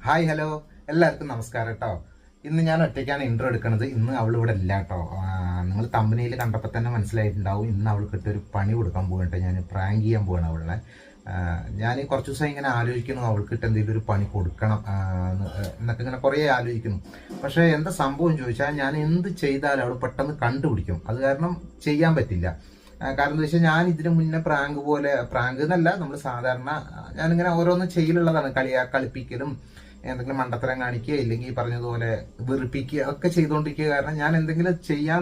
Hi hello എല്ലാവർക്കും നമസ്കാരം കേട്ടോ. ഇന്ന് ഞാൻ ഒറ്റയ്ക്കാണ് ഇൻട്രോ എടുക്കുന്നത്. ഇന്ന് അവൾ ഇവിടെ ഇല്ല കേട്ടോ. നിങ്ങൾ തമ്പനിയിൽ കണ്ടപ്പോൾ തന്നെ മനസ്സിലായിട്ടുണ്ടാവും. ഇന്ന് അവൾക്ക് ഒരു പണി കൊടുക്കാൻ പോകട്ടെ. ഞാൻ പ്രാങ്ക് ചെയ്യാൻ പോവാണ് അവളെ. ഞാൻ കുറച്ച് ദിവസം ഇങ്ങനെ ആലോചിക്കുന്നു അവൾക്കിട്ട് എന്തെങ്കിലും ഒരു പണി കൊടുക്കണം എന്നൊക്കെ ഇങ്ങനെ കുറേ ആലോചിക്കുന്നു. പക്ഷേ എന്താ സംഭവം ചോദിച്ചാൽ ഞാൻ എന്ത് ചെയ്താലും അവൾ പെട്ടെന്ന് കണ്ടുപിടിക്കും. അത് കാരണം ചെയ്യാൻ പറ്റില്ല. കാരണം എന്താ വെച്ചാൽ ഞാൻ ഇതിനു മുന്നേ പ്രാങ്ക് എന്നല്ല, നമ്മൾ സാധാരണ ഞാനിങ്ങനെ ഓരോന്ന് ചെയ്യലുള്ളതാണ്. കളിപ്പിക്കലും എന്തെങ്കിലും മണ്ടത്തരം കാണിക്കുക, ഇല്ലെങ്കിൽ ഈ പറഞ്ഞതുപോലെ വെറുപ്പിക്കുക ഒക്കെ ചെയ്തുകൊണ്ടിരിക്കുക. കാരണം ഞാൻ എന്തെങ്കിലും ചെയ്യാൻ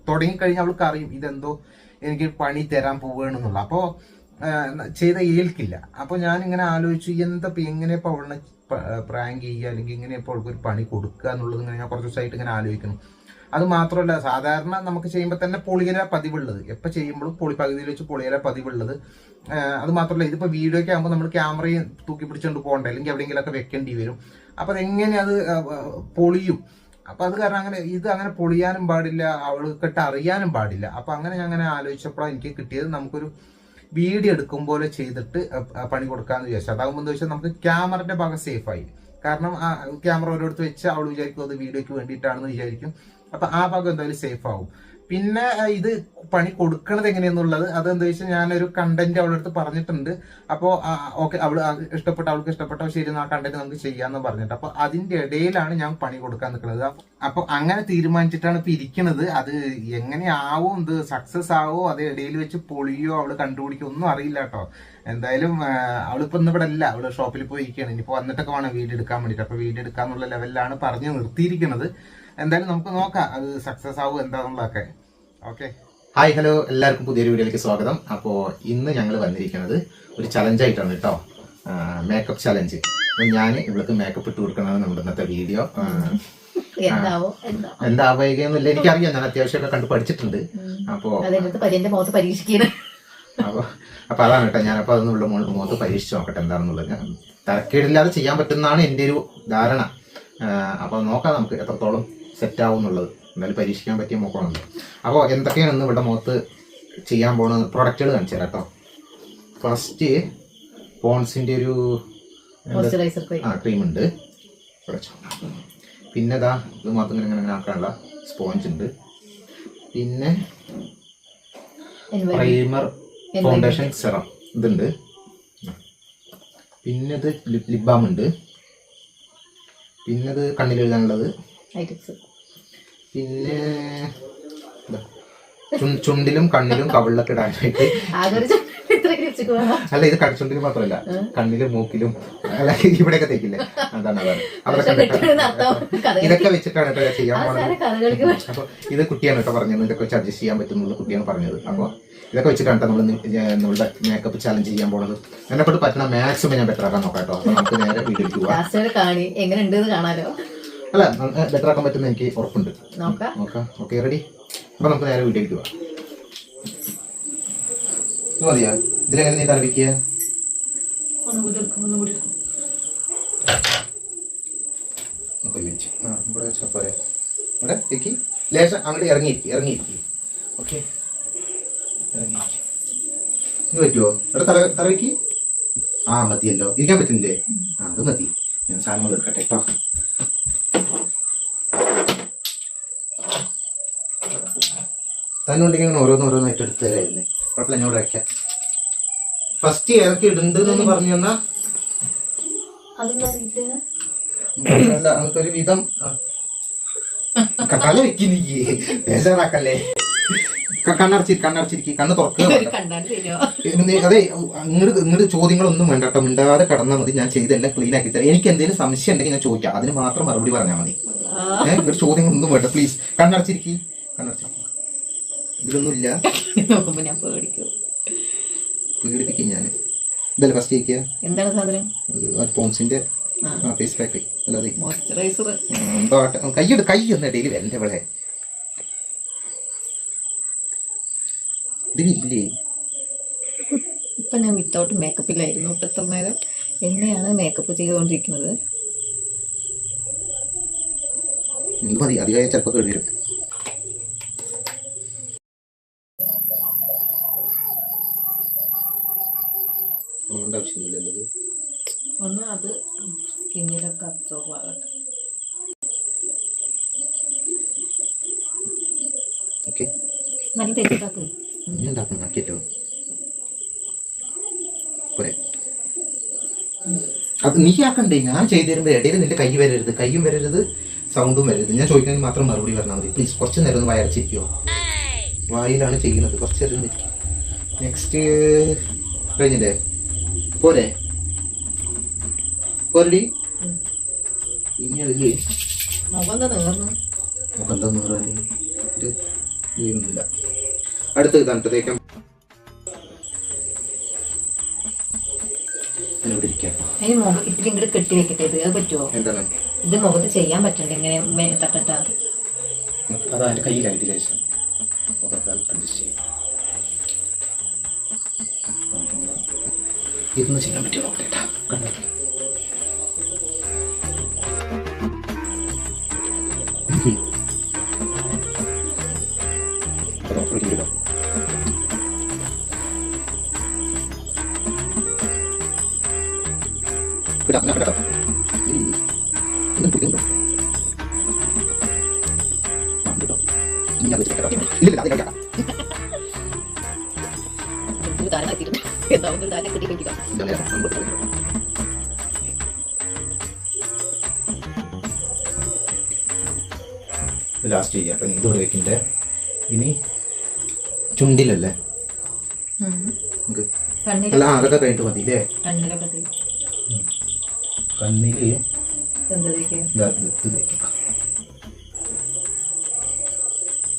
തുടങ്ങിക്കഴിഞ്ഞാൽ അവൾക്ക് അറിയും ഇതെന്തോ എനിക്ക് പണി തരാൻ പോവുകയാണെന്നുള്ള. അപ്പോൾ ചെയ്ത ഏൽക്കില്ല. അപ്പോൾ ഞാനിങ്ങനെ ആലോചിച്ചു എങ്ങനെയപ്പോൾ അവളിനെ പ്രാങ്ക് ചെയ്യുക, അല്ലെങ്കിൽ എങ്ങനെയപ്പോൾ അവൾക്ക് ഒരു പണി കൊടുക്കുക എന്നുള്ളത് ഇങ്ങനെ ഞാൻ കുറച്ച് ദിവസമായിട്ട് ഇങ്ങനെ ആലോചിക്കുന്നു. അത് മാത്രമല്ല, സാധാരണ നമുക്ക് ചെയ്യുമ്പോൾ തന്നെ പൊളിയല പതിവുള്ളത്, എപ്പോൾ ചെയ്യുമ്പോഴും പകുതിയിൽ വെച്ച് പൊളിയല പതിവുള്ളത്. അത് മാത്രമല്ല, ഇതിപ്പോൾ വീഡിയോയ്ക്ക് ആകുമ്പോൾ നമ്മൾ ക്യാമറയും തൂക്കി പിടിച്ചുകൊണ്ട് പോകണ്ടേ, അല്ലെങ്കിൽ എവിടെയെങ്കിലുമൊക്കെ വെക്കേണ്ടി വരും. അപ്പോൾ അതെങ്ങനെ അത് പൊളിയും. അപ്പോൾ അത് കാരണം അങ്ങനെ പൊളിയാനും പാടില്ല, അവൾക്കിട്ട് അറിയാനും പാടില്ല. അപ്പോൾ ഞാൻ അങ്ങനെ ആലോചിച്ചപ്പോഴാണ് എനിക്ക് കിട്ടിയത് നമുക്കൊരു വീഡിയോ എടുക്കും പോലെ ചെയ്തിട്ട് പണി കൊടുക്കാമെന്ന് വിചാരിച്ചു. അതാകുമ്പോൾ എന്താ വെച്ചാൽ നമുക്ക് ക്യാമറയുടെ ഭാഗം സേഫായി. കാരണം ക്യാമറ ഓരോരുത്തർ വെച്ച് അവൾ വിചാരിക്കും അത് വീഡിയോയ്ക്ക് വേണ്ടിയിട്ടാണെന്ന് വിചാരിക്കും. അപ്പൊ ആ ഭാഗം എന്തായാലും സേഫ് ആവും. പിന്നെ ഇത് പണി കൊടുക്കണത് എങ്ങനെയെന്നുള്ളത് അതെന്താ വെച്ചാൽ ഞാനൊരു കണ്ടന്റ് അവളുടെ അടുത്ത് പറഞ്ഞിട്ടുണ്ട്. അപ്പോൾ ഓക്കെ, അവൾക്ക് ഇഷ്ടപ്പെട്ട ശരി, ആ കണ്ടന്റ് നമുക്ക് ചെയ്യാന്ന് പറഞ്ഞിട്ട്, അപ്പൊ അതിന്റെ ഇടയിലാണ് ഞാൻ പണി കൊടുക്കാൻ നിൽക്കുന്നത്. അപ്പൊ അങ്ങനെ തീരുമാനിച്ചിട്ടാണ് ഇപ്പൊ ഇരിക്കുന്നത്. അത് എങ്ങനെയാവും, ഇത് സക്സസ് ആവോ, അത് ഇടയിൽ വെച്ച് പൊളിയോ, അവള് കണ്ടുപിടിക്കോ, ഒന്നും അറിയില്ല കേട്ടോ. എന്തായാലും അവളിപ്പോ ഇന്ന് ഇവിടെ അല്ല, അവള് ഷോപ്പിൽ പോയി ഇരിക്കുകയാണ്. ഇനിയിപ്പോ വന്നിട്ടൊക്കെ വേണം വീഡിയോ എടുക്കാൻ വേണ്ടിട്ട്. അപ്പൊ വീഡിയോ എടുക്കാന്നുള്ള ലെവലിലാണ് പറഞ്ഞു നിർത്തിയിരിക്കുന്നത്. എന്തായാലും നമുക്ക് നോക്കാം അത് സക്സസ് ആവും എന്താണെന്നുള്ളതൊക്കെ. ഓക്കെ, ഹായ് ഹലോ, എല്ലാവർക്കും പുതിയൊരു വീഡിയോയിലേക്ക് സ്വാഗതം. അപ്പോൾ ഇന്ന് ഞങ്ങൾ വന്നിരിക്കുന്നത് ഒരു ചലഞ്ചായിട്ടാണ് കേട്ടോ, മേക്കപ്പ് ചലഞ്ച്. അപ്പോൾ ഞാൻ ഇവൾക്ക് മേക്കപ്പ് ഇട്ട് കൊടുക്കണമെന്ന് നമ്മുടെ ഇന്നത്തെ വീഡിയോ. എന്താവുകയെന്നില്ല എനിക്കറിയാം, ഞാൻ അത്യാവശ്യമൊക്കെ കണ്ട് പഠിച്ചിട്ടുണ്ട്. അപ്പോൾ അപ്പൊ അതാണ് കേട്ടോ, ഞാനപ്പോൾ അതൊന്നുള്ള മുഖത്ത് പരീക്ഷിച്ച് നോക്കട്ടെ എന്താണെന്നുള്ളത്. തരക്കേടില്ലാതെ ചെയ്യാൻ പറ്റുന്നതാണ് എൻ്റെ ഒരു ധാരണ. അപ്പോൾ നോക്കാം നമുക്ക് എത്രത്തോളം സെറ്റ് ആവും എന്നുള്ളത്. എന്തായാലും പരീക്ഷിക്കാൻ പറ്റിയ നോക്കണമല്ലോ. അപ്പോൾ എന്തൊക്കെയാണ് ഇന്ന് ഇവിടെ മുഖത്ത് ചെയ്യാൻ പോകുന്നത് പ്രൊഡക്റ്റുകൾ കാണിച്ചു തരാം കേട്ടോ. ഫസ്റ്റ് പോൺസിൻ്റെ ഒരു ക്രീം ഉണ്ട്. പിന്നെ ഇതാ ഇത് മാത്രം ഇങ്ങനെ ആക്കാനുള്ള സ്പോഞ്ച് ഉണ്ട്. പിന്നെ പ്രൈമർ ഫൗണ്ടേഷൻ സെറം ഇതുണ്ട്. പിന്നെ ഇത് ലിപ് ബാം ഉണ്ട്. പിന്നെ ഇത് കണ്ണിൽ എഴുതാനുള്ളത്. പിന്നെ ചുണ്ടിലും കണ്ണിലും കവിളിലൊക്കെ ഇടാനായിട്ട്. അല്ല, ഇത് ചുണ്ടിലും മാത്രമല്ല, കണ്ണിലും മൂക്കിലും ഇവിടെയൊക്കെ തേക്കില്ലേ, അതാണ് ഇതൊക്കെ വെച്ചിട്ടാണ് കേട്ടോ ചെയ്യാൻ പോകുന്നത്. അപ്പൊ ഇത് കുട്ടിയാണ് കേട്ടോ പറഞ്ഞത്, ഇതൊക്കെ വെച്ച് അഡ്ജസ്റ്റ് ചെയ്യാൻ പറ്റുന്നുള്ള കുട്ടിയാണ് പറഞ്ഞത്. അപ്പോൾ ഇതൊക്കെ വെച്ചിട്ടാണ് നമ്മളുടെ മേക്കപ്പ് ചലഞ്ച് ചെയ്യാൻ പോകുന്നത്. എന്നെക്കൊണ്ട് പറ്റുന്ന മാക്സിമം ഞാൻ ബെറ്റർ ആക്കാൻ നോക്കാം കേട്ടോ. അപ്പൊ നമുക്ക് നേരെ വീഡിയോയ്ക്ക് പോവാം. അല്ല, ബെറ്റർ ആക്കാൻ പറ്റുന്ന എനിക്ക് ഉറപ്പുണ്ട്. നോക്കാം. Okay, ready. അപ്പൊ നമുക്ക് നേരെ വീഡിയോയ്ക്ക് പോവാം. ഇത് മതിയാ? ഇതിലെങ്ങനെ നീ തറവിക്കുക? ഇവിടെ ചപ്പോരെ ഇവിടെ ഇരിക്കി, ലേശം അങ്ങോട്ട് ഇറങ്ങിയിരിക്കും. ഓക്കെ, ഇത് പറ്റുമോ? ഇവിടെ തറവിക്ക്. മതിയല്ലോ, ഇരിക്കാൻ പറ്റുന്നില്ലേ? അത് മതി. ഞാൻ സാധനങ്ങൾ എടുക്കട്ടെ കേട്ടോ. തന്നുണ്ടെങ്കിൽ ഇങ്ങനെ ഓരോന്നായിട്ട് എടുത്തു തരായിരുന്നേ. കുഴപ്പമില്ല, എന്നോട് വയ്ക്കാം. ഫസ്റ്റ് ഇറക്കി ഇടുണ്ടെന്ന് പറഞ്ഞു തന്നാ അല്ല, നമുക്കൊരു വിധം കല വെക്കില്ലേ, ബേജാറാക്കല്ലേ. കണ്ണടച്ചിരിക്കും, കണ്ണ് തുറക്കുക. അതെ, ഇങ്ങോട്ട് ചോദ്യങ്ങളൊന്നും വേണ്ട കേട്ടോ, മിണ്ടാതെ കടന്നാൽ മതി. ഞാൻ ചെയ്തെല്ലാം ക്ലീൻ ആക്കി തരാം. എനിക്ക് എന്തെങ്കിലും സംശയം ഉണ്ടെങ്കിൽ ഞാൻ ചോദിക്കാം, അതിന് മാത്രം മറുപടി പറഞ്ഞാൽ മതി. ഇങ്ങോട്ട് ചോദ്യങ്ങളൊന്നും വേണ്ട പ്ലീസ്. കണ്ണടച്ചിരിക്കും. ഇതിലൊന്നുമില്ല, പേടിപ്പിക്കും ഞാൻ. ഇതല്ലേ ഫസ്റ്റ് കഴിക്കുക? എന്താണ് സാധനം? പോൺസിന്റെ ഫേസ് പാക്ക്. അല്ലാതെ കൈ ഒന്ന് ഇടയിൽ വരണ്ട ഇവിടെ. ഇതിനില്ലേ, ഇപ്പൊ ഞാൻ വിത്തൗട്ട് മേക്കപ്പിലായിരുന്നു. ഇപ്പൊ എത്ര നേരം എന്നെയാണ് മേക്കപ്പ് ചെയ്തുകൊണ്ടിരിക്കുന്നത്. മതി, അധികമായി ചിലപ്പോൾ കേടി വരും. ആവശ്യമില്ലല്ലോ. ഒന്ന് അത് സ്കിൻ സ്കിന്നിലൊക്കെ അബ്സോർവ് ആകട്ടെ. ഓക്കെ, നല്ല തേച്ചിട്ടാക്കും. ഞാൻ ഉണ്ടാക്കും ആക്കിയിട്ടോ പോരെ. അത് നീ ആക്കണ്ടേ, ഞാൻ ചെയ്തു തരുമ്പോൾ ഇടയിൽ നിന്റെ കൈ വരരുത്, കൈയും വരരുത്, സൗണ്ടും വരരുത്. ഞാൻ ചോദിക്കണമെങ്കിൽ മാത്രം മറുപടി പറഞ്ഞാൽ മതി പ്ലീസ്. കുറച്ച് നേരം ഒന്ന് വയറച്ചിരിക്കുമോ? വായിലാണ് ചെയ്യുന്നത്, കുറച്ച് നേരം ഇരിക്കും. നെക്സ്റ്റ് കഴിഞ്ഞില്ലേ? പോരെ പോരടി. ഇങ്ങനെ മുഖം എന്താ നേർന്നു? നമുക്ക് എന്താ നൂറാനില്ല. അടുത്തത് തണുത്തതേക്കാം. അതിന് മുഖം ഇത്തിരി ഇങ്ങോട്ട് കെട്ടി വെക്കട്ടെ. ഇത് അത് പറ്റുമോ? എന്താണ് ഇത് മുഖത്ത് ചെയ്യാൻ പറ്റണ്ട ഇങ്ങനെ തട്ടട്ടാ? അത് അതിന്റെ കയ്യിലായിട്ട് ശേഷം അഡ്ജസ്റ്റ് ചെയ്യാം. ഇതൊന്ന് ചെയ്യാൻ പറ്റുമോ നോക്കട്ടെ. കണ്ടോ ലാസ്റ്റ് ചെയ്യാം. അപ്പം ഇത് വെക്കിൻ്റെ ഇനി ചുണ്ടിലല്ലേ? അല്ല അതൊക്കെ കഴിഞ്ഞിട്ട് മതി അല്ലേ? കണ്ണില്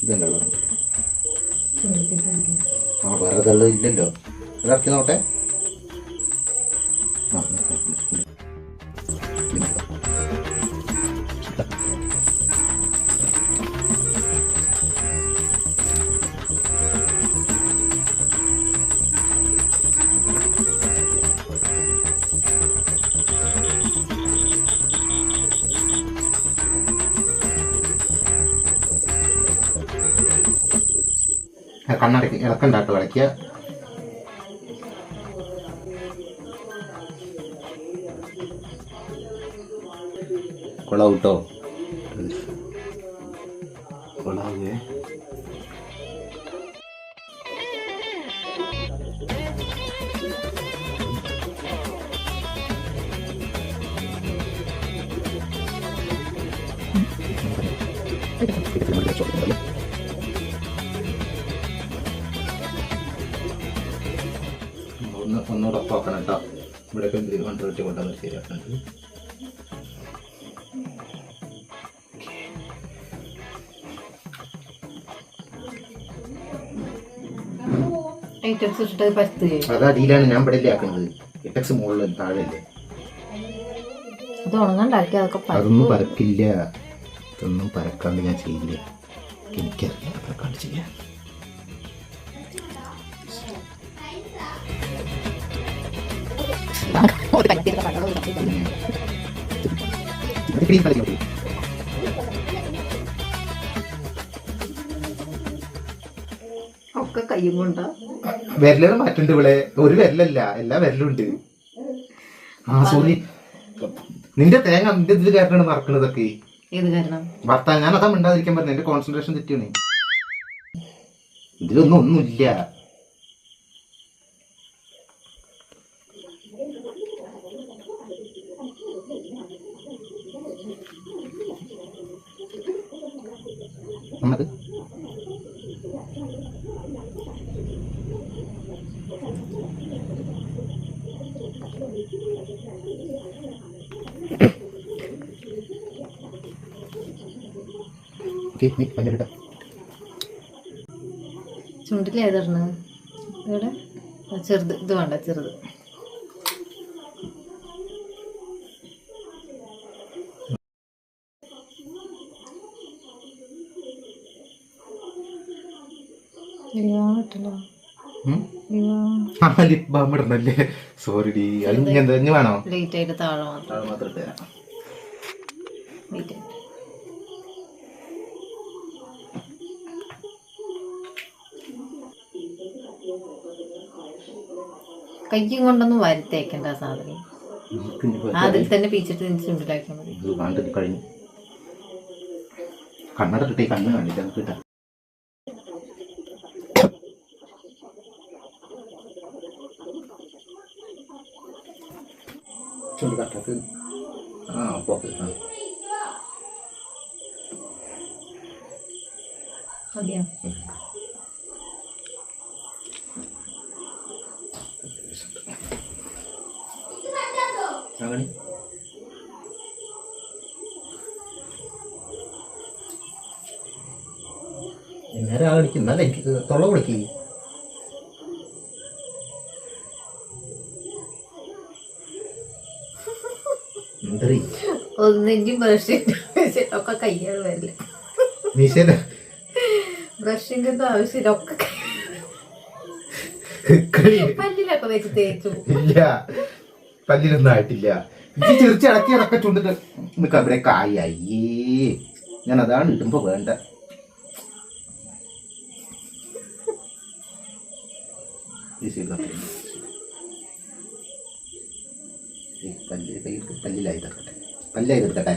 ഇതുണ്ടല്ലോ. ആ വേറെ കള്ള് ഇല്ലല്ലോ. ഇറക്കി നോട്ടെ. കണ്ണടക്കി ഇളക്കണ്ടാട്ടോ, കളിക്കുക. കൊള്ളാവും കേട്ടോ, കൊള്ളാവേ. ഒന്നുകൂടെ നോക്കണം കേട്ടോ. ഇവിടെയൊക്കെ എന്തെങ്കിലും കണ്ടിട്ട് കൊണ്ടുവന്ന് ശരിയാക്കുന്നത്. അത് അടിയിലാണ്, ഞാൻ ഇവിടെ ആക്കുന്നത്. എറ്റക്സ് മുകളിൽ താഴെയല്ലേ. അതൊന്നും പരക്കില്ല, ഇതൊന്നും പരക്കാണ്ട് ഞാൻ ചെയ്യില്ല. എനിക്കറിയില്ല പരക്കാണ്ട് ചെയ്യാൻ. ഒക്കെ കയ്യും കൊണ്ടാ. വിരലുകൾ മാറ്റുണ്ട് ഇവിടെ, ഒരു വിരലല്ല എല്ലാ വിരലും ഉണ്ട്. ആ സോറി, നിന്റെ തേങ്ങ നിന്റെ ഇതിൽ കാരണമാണ് മറക്കണതൊക്കെ. ഏത് കാരണം? ഭർത്താവ് ഞാൻ അതാ മിണ്ടാതിരിക്കാൻ പറഞ്ഞു. എന്റെ കോൺസെൻട്രേഷൻ തെറ്റിയാണ്. ഇതിലൊന്നും ഒന്നുമില്ല. ചുണ്ടിൽ ഏതാണ് ഇവിടെ? ചെറുത്, ഇത് വേണ്ട, ചെറുത്. ലിപ് ബാം ഇടണല്ലേ? സോറി ഡി. എന്താ വേണോ? ലേറ്റ് ആയിട്ട് താഴെ മാത്രം ഇട്ടുതരാം. കയ്യും കൊണ്ടൊന്നും വരുത്തേക്കണ്ട സാധനം. അതിൽ തന്നെ പീച്ചിട്ട് ചുണ്ടിലാക്കിയാൽ മതി. ഇത് കണ്ടിട്ട് കഴിഞ്ഞു. കണ്ണടക്കിട്ടേ കണ്ണ് കണ്ടിട്ട് നമുക്ക് കിട്ടാം. ചുണ്ട് കട്ടാക്ക്. പോക്ക്. മതിയോ? അങ്ങനെ നേരെ കളിക്കും. എന്നാലും എനിക്ക് തൊള്ള വിളിക്ക്. എന്തറി ഒന്നെങ്കിൽ ബ്രഷിന്റെ കയ്യാൾ വരില്ല. മീശേന്റെ ബ്രഷിന്റെ ഒന്നും ആവശ്യമില്ല. ഒക്കെ പല്ലിലൊക്കെ വെച്ച് തേച്ചു. ഇല്ല, പല്ലിലൊന്നും ആയിട്ടില്ല. ഇത് ചെറിച്ച് ഇടക്കി ഇടക്ക ചുണ്ട് നിൽക്കാം. ഇവിടെ കായ്. അയ്യേ, ഞാൻ അതാണ് ഇടുമ്പോ വേണ്ട. പല്ലിലായി തീർക്കട്ടെ, പല്ലായി തീർക്കട്ടെ.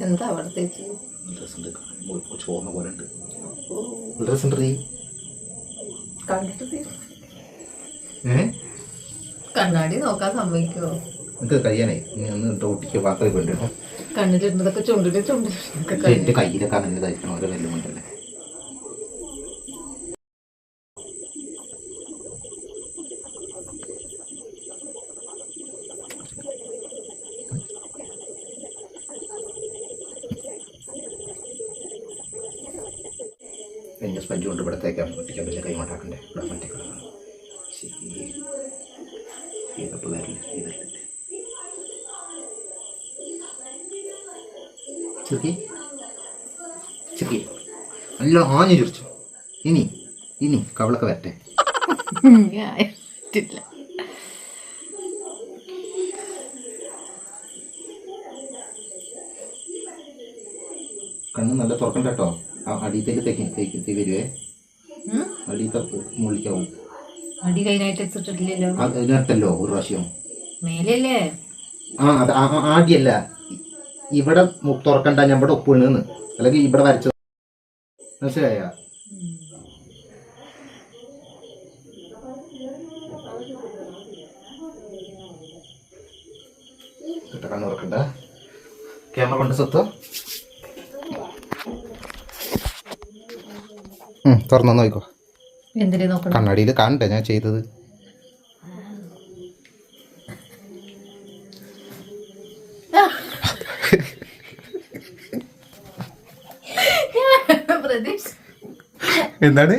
എന്താ അവിടെ തേച്ചു? ചോർന്ന പോലെ ഉണ്ട്. ഡ്രസ് ഉണ്ട്. കണ്ടിട്ട് കണ്ണാടി നോക്കാൻ സമ്മതിക്കുമോ? ഇത് കഴിയാനേ നീ ഒന്ന് ഒട്ടിക്ക് പാത്രം വേണ്ടിട്ടോ. കണ്ണിലിരുന്നതൊക്കെ ചുണ്ടിട്ട് എന്റെ കയ്യിലൊക്കെ അങ്ങനെ ഇതായിരിക്കണം. ഓരോ കല്ലും കൊണ്ടല്ലേ. പിന്നെ സ്പഞ്ച് കൊണ്ട് ഇവിടത്തേക്ക് ഒട്ടിക്കാൻ വലിയ കൈമാട്ടാക്കണ്ടേ. ഇവിടെ മറ്റേ ചെറുക്കി ചെറുക്കി നല്ല ആഞ്ഞു ചിരിച്ചു. ഇനി ഇനി കവളൊക്കെ വരട്ടെ. കണ്ണ് നല്ല തുറക്കണ്ട കേട്ടോ. അടിയത്തേക്ക് തേക്ക് വരുവേ. അടിയത്തെ മുകളിലേക്കാവും. അടി കൈനായിട്ട് വെച്ചിട്ടില്ലല്ലോ. അതിനകത്തല്ലോ ഒരു പ്രാവശ്യം മേലല്ലേ. അത് ആദ്യല്ല. ഇവിടെ തുറക്കണ്ട, ഞാൻ ഇവിടെ ഒപ്പ് വീണെന്ന്. അല്ലെങ്കിൽ ഇവിടെ വരച്ചത്. മനസ്സിലായ? കണ്ണ് തുറക്കണ്ട. ക്യാമറ കൊണ്ട് സ്വത്ത് തുറന്നു നോക്കോ. എന്തിനു നോക്കണം? കണ്ണാടിയിൽ കാണണ്ടേ ഞാൻ ചെയ്തത്. എന്താണ്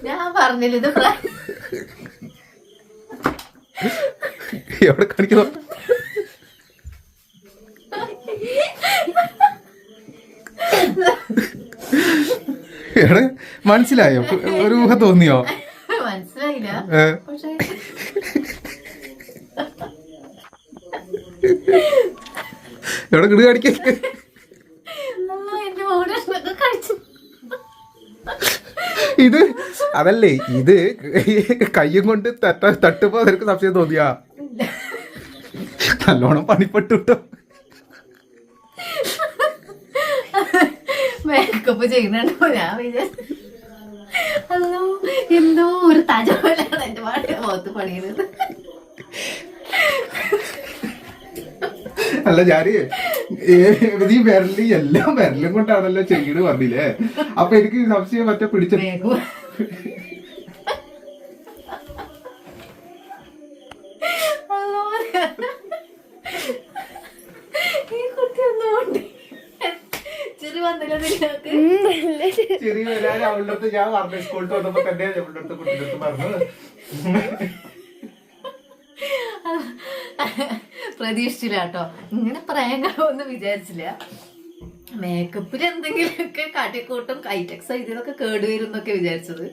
ഞാൻ പറഞ്ഞില്ല ഇത് എവിടെ കാണിക്കുന്നു? എവിടെ മനസ്സിലായോ? ഒരു ഊഹ തോന്നിയോ? മനസ്സിലായില്ല. എവിടെ കിടു കാണിക്ക. ഇത് അതല്ലേ, ഇത് കയ്യും കൊണ്ട് തട്ടുമ്പോ നിനക്ക് സംശയം തോന്നിയാ? നല്ലോണം പണിപ്പെട്ടു കിട്ടോ. മേക്കപ്പ് ചെയ്യുന്നുണ്ടോ? ഞാൻ വിചാരിച്ചു അല്ലോ എന്തോ ഒരു താജമഹലാണ് എന്റെ മുഖത്ത് പണിയുന്നത്. അല്ല ഞാന് ഈ വിരല് എല്ലാം വിരലും കൊണ്ടാണല്ലോ ചെയ്യണ് പറഞ്ഞില്ലേ. അപ്പൊ എനിക്ക് സംശയം മറ്റേ പിടിച്ച ചെറിയ വരാൻ അവളുടെ അടുത്ത് ഞാൻ പറഞ്ഞു. സ്കൂളിൽ വന്നപ്പോ തന്നെ അവളുടെ അടുത്ത് കുട്ടിയുടെ അടുത്ത് പറഞ്ഞു. പ്രതീക്ഷിച്ചില്ല കേട്ടോ, ഇങ്ങനെ പ്രായങ്ങളൊന്നും വിചാരിച്ചില്ല. മേക്കപ്പിൽ എന്തെങ്കിലുമൊക്കെ കാട്ടിക്കൂട്ടും, കൈറ്റക്സ് ഇതൊക്കെ കേടുവരും എന്നൊക്കെ വിചാരിച്ചത്.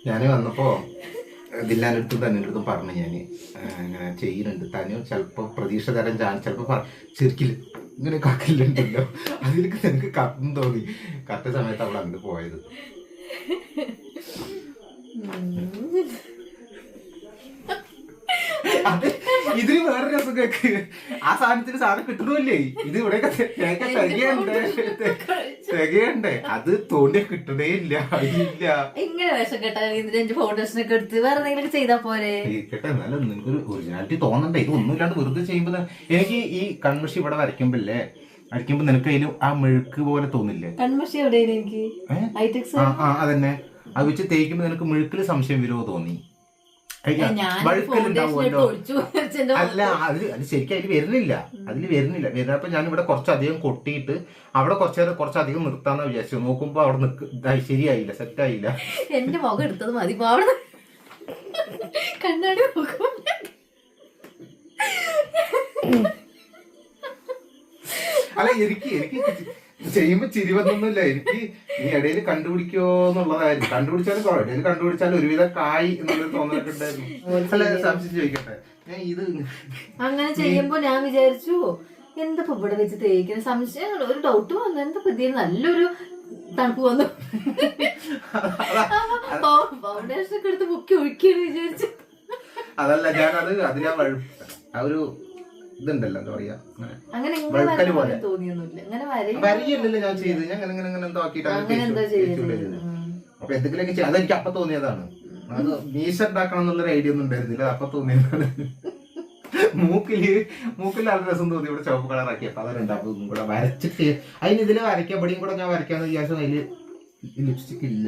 ഞാൻ വന്നപ്പോ ദില്ലാൻ്റെ അടുത്തും തന്നെ അടുത്തും പറഞ്ഞു ഞാൻ ഇങ്ങനെ ചെയ്യുന്നുണ്ട് തനു ചിലപ്പോൾ പ്രതീക്ഷ തരാൻ ചിലപ്പോൾ ചെറുക്കില്ല ഇങ്ങനെ കക്കില്ലുണ്ടല്ലോ അതിലേക്ക് എനിക്ക് കത്തും തോന്നി കറക്റ്റ് സമയത്ത് അവൾ അങ്ങോട്ട് പോയത്. അത് ഇതിന് വേറെ രസം കേക്ക് ആ സാധനത്തിന് സാധനം കിട്ടണമല്ലേ ഇത് ഇവിടെ തികയണ്ടേ അത് തോണ്ടി കിട്ടണേ ഇല്ല ഇല്ല ഇങ്ങനെ വേഷം കേട്ടാ ഇതിന്റെ ഫോട്ടോസിനൊക്കെ എടുത്ത് വേറെ എന്തെങ്കിലും ചെയ്താ പോരെ കേട്ടെ. എന്നാലും നിങ്ങൾക്കൊരു ഒറിജിനാലിറ്റി തോന്നണ്ടേ ഇത് ഒന്നുമില്ലാണ്ട് വെറുതെ ചെയ്യുമ്പോ എനിക്ക് ഈ കൺമഷി ഇവിടെ വരയ്ക്കുമ്പല്ലേ വരയ്ക്കുമ്പോ നിനക്ക് അതിൽ ആ മെഴുക്ക് പോലെ തോന്നില്ലേ? കൺമഷി എവിടെയാണ് എനിക്ക് അതന്നെ അത് വെച്ച് തേക്കുമ്പോ നിനക്ക് മെഴുക്കില് സംശയം വരുമോ തോന്നി? വഴുക്കലുണ്ടാവുമല്ലോ. അല്ല അത് ശരിക്കും അതിൽ വരുന്നില്ല വരുന്നപ്പോ ഞാൻ ഇവിടെ കുറച്ചധികം കൊട്ടിയിട്ട് അവിടെ കുറച്ചധികം നിർത്താന്ന് വിചാരിച്ചു. നോക്കുമ്പോ അവിടെ ശരിയായില്ല, സെറ്റായില്ല. എന്റെ മുഖം എടുത്തത് മതി കണ്ണാടി അല്ല എനിക്ക് ചെയ്യുമ്പോ ചിരി വന്നൊന്നുമില്ല. എനിക്ക് നീ ഇടയിൽ കണ്ടുപിടിക്കോ എന്നുള്ളതായിരുന്നു. ഇടയിൽ കണ്ടുപിടിച്ചാലും ഒരുവിധം കായ് എന്നുള്ളൊരു തോന്നലൊക്കെ ഉണ്ടായിരുന്നു. അല്ല സംശയം ചോദിക്കട്ടെ, ഞാൻ ഇത് അങ്ങനെ ചെയ്യുമ്പോ ഞാൻ വിചാരിച്ചു എന്താ ഇവിടെ വെച്ച് തേക്കുന്ന സംശയം ഒരു ഡൗട്ട് വന്നു. എന്താ പുതിയ നല്ലൊരു തണുപ്പ് വന്നു ഫൗണ്ടേഷൻ ഒക്കെ എടുത്ത് മുക്കി ഒഴിക്കാന്ന് വിചാരിച്ചു. അതല്ല ഞാനത് അതിലാ ആ ഒരു ഇതുണ്ടല്ലോ എന്താ പറയാ അങ്ങനെ വരികയല്ലല്ലോ ഞാൻ ചെയ്ത്. ഞാൻ അങ്ങനെ എന്തോ ആക്കിയിട്ടാണ് അപ്പൊ എന്തെങ്കിലുമൊക്കെ ചെയ്യാം. അതെനിക്ക് അപ്പൊ തോന്നിയതാണ്. അത് മീശ ഉണ്ടാക്കണം എന്നുള്ളൊരു ഐഡിയ ഒന്നും ഉണ്ടായിരുന്നില്ല. അപ്പൊ തോന്നിയതാണ്. മൂക്കില് നല്ല രസം തോന്നി ഇവിടെ ചുവപ്പ് കളറാക്കി. അപ്പൊ അതുണ്ടാക്കും കൂടെ വരച്ചിട്ട് അതിന് ഇതില് വരയ്ക്കപ്പടിയും കൂടെ ഞാൻ വരയ്ക്കാന്ന് വിചാരിച്ചു. അതില് ലിപ്സ്റ്റിക് ഇല്ല,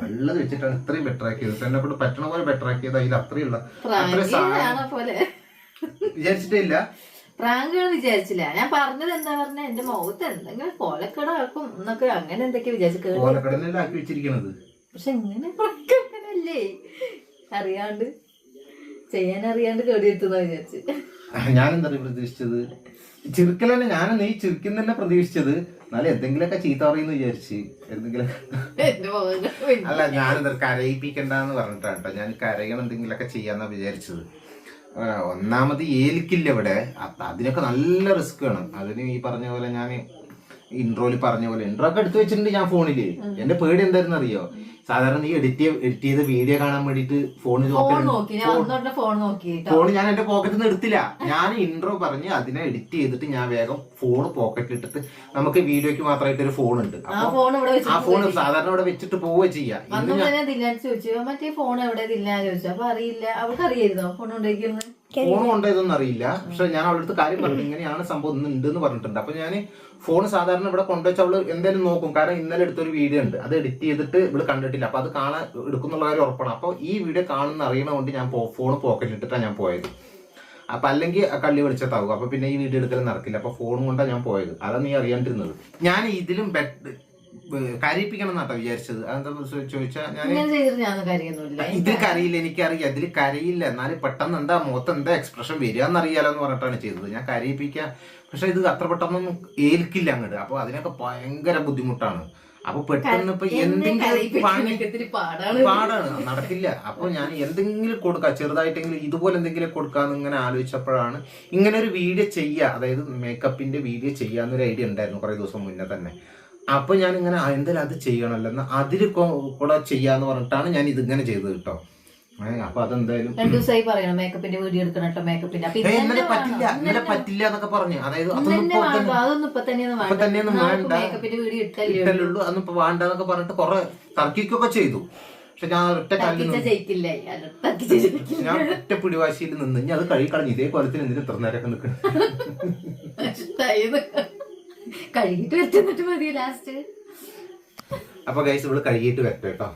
വെള്ളത് വെച്ചിട്ടാണ് ഇത്രയും ബെറ്റർ ആക്കിയത്. എന്നെ കൊണ്ട് പറ്റണ പോലെ ബെറ്റർ ആക്കിയത്. അതിൽ അത്രയുള്ള വിചാരിച്ചിട്ടില്ല, പ്രാങ്കുകൾ വിചാരിച്ചില്ല. ഞാൻ പറഞ്ഞത് എന്താ പറഞ്ഞ എന്റെ മുഖത്ത് എന്തെങ്കിലും കോലക്കട ആക്കും എന്നൊക്കെ അങ്ങനെ എന്തൊക്കെയാ വിചാരിച്ചു. കോലക്കടനല്ലേ ആക്കി വെച്ചിരിക്കണത്. പക്ഷെ ഇങ്ങനെ അങ്ങനല്ലേ അറിയാണ്ട് ചെയ്യാനറിയാണ്ട് കേടിയെത്തുന്ന വിചാരിച്ചു. ഞാനെന്താ പ്രതീക്ഷിച്ചത് ചിരിക്കലന്നെ. ഞാനെന്താ ഈ ചിരിക്കുന്ന തന്നെ പ്രതീക്ഷിച്ചത്. എന്നാലും എന്തെങ്കിലുമൊക്കെ ചീത്ത പറയുന്നു വിചാരിച്ച്. എന്തെങ്കിലും അല്ല ഞാനെന്താ കരയിപ്പിക്കണ്ടെന്ന് പറഞ്ഞിട്ടാണ് കേട്ടോ. ഞാൻ കരയണം എന്തെങ്കിലുമൊക്കെ ചെയ്യാന്നാ വിചാരിച്ചത്. ഒന്നാമത് ഏലിക്കില്ല ഇവിടെ. അതിനൊക്കെ നല്ല റിസ്ക് ആണ്. അതിന് ഈ പറഞ്ഞ പോലെ ഞാൻ ഇൻട്രോയിൽ പറഞ്ഞ പോലെ ഇൻട്രോ ഒക്കെ എടുത്തു വെച്ചിട്ടുണ്ട് ഞാൻ ഫോണില്. എന്റെ പേടി എന്തായിരുന്നു അറിയോ? സാധാരണ നീ എഡിറ്റ് ചെയ്ത് വീഡിയോ കാണാൻ വേണ്ടിട്ട് ഫോൺ ഞാൻ എന്റെ പോക്കറ്റിൽ നിന്ന് എടുത്തില്ല. ഞാൻ ഇൻട്രോ പറഞ്ഞ് അതിനെ എഡിറ്റ് ചെയ്തിട്ട് ഞാൻ വേഗം ഫോൺ പോക്കറ്റിൽ ഇട്ടിട്ട് നമുക്ക് വീഡിയോക്ക് മാത്രമായിട്ട് ഒരു ഫോൺ ഉണ്ട്. ആ ഫോൺ സാധാരണ ഇവിടെ വെച്ചിട്ട് പോവുക ചെയ്യാം. മറ്റേ ഫോൺ എവിടെ ചോദിച്ചു. അപ്പൊ അറിയില്ല, അവൾക്ക് അറിയായിരുന്നോ ഫോൺ ഉണ്ടായിരിക്കുന്നത്? ഫോൺ കൊണ്ടുപോയതൊന്നും അറിയില്ല. പക്ഷെ ഞാൻ അവളുടെ അടുത്ത് കാര്യം പറഞ്ഞു ഇങ്ങനെയാണ് സംഭവം ഉണ്ട് എന്ന് പറഞ്ഞിട്ടുണ്ട്. അപ്പൊ ഞാൻ ഫോൺ സാധാരണ ഇവിടെ കൊണ്ടുവച്ച അവള് എന്തായാലും നോക്കും. കാരണം ഇന്നലെ എടുത്തൊരു വീഡിയോ ഉണ്ട്, അത് എഡിറ്റ് ചെയ്തിട്ട് ഇവിടെ കണ്ടിട്ടില്ല. അപ്പൊ അത് കാണാൻ എടുക്കുന്നുള്ള കാര്യം ഉറപ്പാണ്. അപ്പൊ ഈ വീഡിയോ കാണുന്ന അറിയണതുകൊണ്ട് ഞാൻ ഫോൺ പോക്കറ്റിൽ ഇട്ടിട്ടാണ് ഞാൻ പോയത്. അപ്പൊ അല്ലെങ്കിൽ കള്ളി വെളിച്ചത്താവും. അപ്പൊ പിന്നെ ഈ വീഡിയോ എടുക്കലും നടക്കില്ല. അപ്പൊ ഫോൺ കൊണ്ടാണ് ഞാൻ പോയത്. അതാണ് നീ അറിയാണ്ടിരുന്നത്. ഞാൻ ഇതിലും കരയിപ്പിക്കണം എന്നാട്ടോ വിചാരിച്ചത്. അതെന്താ ചോദിച്ചാൽ ഞാൻ ഇതിൽ കരയില്ല, എനിക്കറിയാം ഇതിൽ കരയില്ല. എന്നാലും പെട്ടെന്ന് എന്താ മുഖത്ത് എന്താ എക്സ്പ്രഷൻ വരിക എന്നറിയാലോ എന്ന് പറഞ്ഞിട്ടാണ് ചെയ്തത്. ഞാൻ കരയിപ്പിക്കാം, പക്ഷെ ഇത് അത്ര പെട്ടെന്നൊന്നും ഏൽക്കില്ല അങ്ങോട്ട്. അപ്പൊ അതിനൊക്കെ ഭയങ്കര ബുദ്ധിമുട്ടാണ്. അപ്പൊ പെട്ടെന്ന് ഇപ്പൊ എന്തെങ്കിലും പാടാണ്, നടക്കില്ല. അപ്പൊ ഞാൻ എന്തെങ്കിലും കൊടുക്കാം, ചെറുതായിട്ടെങ്കിലും ഇതുപോലെ എന്തെങ്കിലും കൊടുക്കാന്ന് ഇങ്ങനെ ആലോചിച്ചപ്പോഴാണ് ഇങ്ങനെ ഒരു വീഡിയോ ചെയ്യുക, അതായത് മേക്കപ്പിന്റെ വീഡിയോ ചെയ്യാന്നൊരു ഐഡിയ ഉണ്ടായിരുന്നു കുറെ ദിവസം മുന്നേ തന്നെ. അപ്പൊ ഞാൻ ഇങ്ങനെ എന്തായാലും അത് ചെയ്യണമല്ലോ, എന്നാൽ അതിൽ കൂടെ ചെയ്യാന്ന് പറഞ്ഞിട്ടാണ് ഞാൻ ഇതിങ്ങനെ ചെയ്തത് കേട്ടോ. അപ്പൊ അതെന്തായാലും 2 ദിവസമായി പറയണം മേക്കപ്പിന്റെ വീഡിയോ എടുക്കണം കേട്ടോ. മേക്കപ്പിന്റെ ഇന്നലെ പറ്റില്ല എന്നൊക്കെ പറഞ്ഞു. അതായത് അതൊന്നും ഇപ്പൊ തന്നെയൊന്നും വേണ്ട, ഇട്ടല്ലുള്ളൂ, അതൊന്നും ഇപ്പൊ വേണ്ടെന്നൊക്കെ പറഞ്ഞിട്ട് കുറെ തർക്കിക്കൊക്കെ ചെയ്തു. പക്ഷെ ഞാൻ ഒറ്റ ഞാൻ ഒറ്റ പിടിവാശിയിൽ നിന്ന് ഞാൻ അത് കഴുകിക്കളഞ്ഞു. ഇതേ കൊലത്തിൽ എന്തിനും ഇത്ര നേരമൊക്കെ നിൽക്കണം. കഴുകിട്ട് വെച്ചിട്ട് മതി ലാസ്റ്റ്. അപ്പൊ ഗൈസ് ഇവിടെ കഴുകിയിട്ട് വരട്ടെ കേട്ടോ.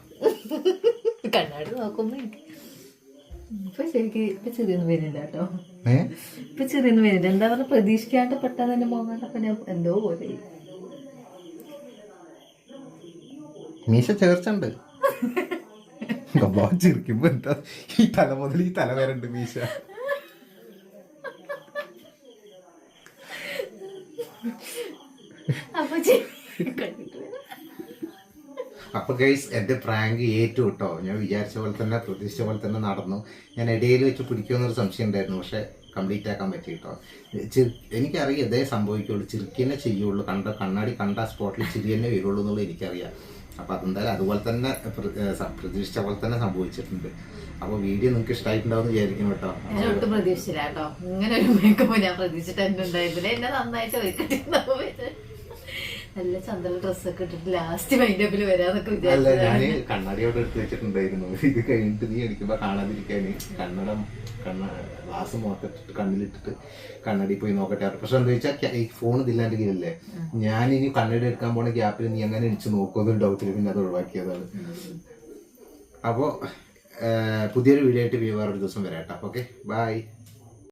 കണ്ണാടി നോക്കുമ്പോ ഇപ്പൊ ശരിക്കും ഇപ്പൊ ചെറിയൊന്നും വരുന്നില്ല കേട്ടോ. ഇപ്പൊ ചെറിയൊന്നും വരുന്നില്ല. എന്താ പറഞ്ഞ പ്രതീക്ഷിക്കാണ്ട് പെട്ടെന്ന് തന്നെ പോകാണ്ടപ്പോ ഞാൻ എന്തോ പോലെ. മീശ ചേർച്ചുണ്ട്. ചിരിക്കുമ്പോ എന്താ ഈ തല മുതൽ ഈ തല വരെ ഉണ്ട് മീശ. അപ്പൊ അപ്പോൾ ഗൈസ് എൻ്റെ പ്രാങ്ക് ഏറ്റു കേട്ടോ. ഞാൻ വിചാരിച്ച പോലെ തന്നെ പ്രതീക്ഷിച്ച പോലെ തന്നെ നടന്നു. ഞാൻ ഇടയിൽ വെച്ച് പിടിക്കുമെന്നൊരു സംശയം ഉണ്ടായിരുന്നു, പക്ഷേ കംപ്ലീറ്റ് ആക്കാൻ പറ്റി കേട്ടോ. എനിക്കറിയാം ഇതേ സംഭവിക്കുള്ളൂ, ചിരിക്കന്നെ ചെയ്യുള്ളൂ, കണ്ണാടി കണ്ട സ്പോട്ടിൽ ചിരി തന്നെ വരുള്ളൂ എന്നുള്ളത് എനിക്കറിയാം. അപ്പോൾ അതെന്തായാലും അതുപോലെ തന്നെ പ്രതീക്ഷിച്ച പോലെ തന്നെ സംഭവിച്ചിട്ടുണ്ട്. അപ്പോൾ വീഡിയോ നിങ്ങൾക്ക് ഇഷ്ടമായിട്ടുണ്ടാവും വിചാരിക്കും കേട്ടോ. ഞാൻ ഒട്ടും പ്രതീക്ഷിച്ചില്ല കേട്ടോ, ഇങ്ങനെ ഒരു മേക്കപ്പ് ഞാൻ പ്രതീക്ഷിച്ചിട്ട് തന്നെ ഉണ്ടായിരുന്നില്ല. എന്നെ നന്നായിട്ട് ഒരുക്കിട്ടുണ്ടാവും. നല്ല ചന്ദ്ര ഡ്രസ്സൊക്കെ ഇട്ടിട്ട് ലാസ്റ്റ് മൈൻഡപ്പിൽ വരാന്നൊക്കെ അല്ല, വിചാരിച്ചു. ഞാൻ കണ്ണാടിയോട് എടുത്ത് വെച്ചിട്ടുണ്ടായിരുന്നു. ഇത് കഴിഞ്ഞിട്ട് നീ അടിക്കുമ്പോ കാണാതിരിക്കാന് ഗ്ലാസ് മുഖത്തിട്ടിട്ട് കണ്ണിലിട്ടിട്ട് കണ്ണാടി പോയി നോക്കട്ടെ. പക്ഷെ എന്താ വെച്ചാൽ ഈ ഫോൺ ഇതില്ലാണ്ട് കീഴല്ലേ, ഞാനിനി കണ്ണാടി എടുക്കാൻ പോണ ഗ്യാപ്പിൽ നീ അങ്ങനെ അടിച്ച് നോക്കുമെന്നൊരു ഡൗട്ടിൽ പിന്നെ അത് ഒഴിവാക്കിയതാണ്. അപ്പോൾ പുതിയൊരു വീഡിയോ ആയിട്ട് വേറൊരു ദിവസം വരാം കേട്ടോ. Okay, by.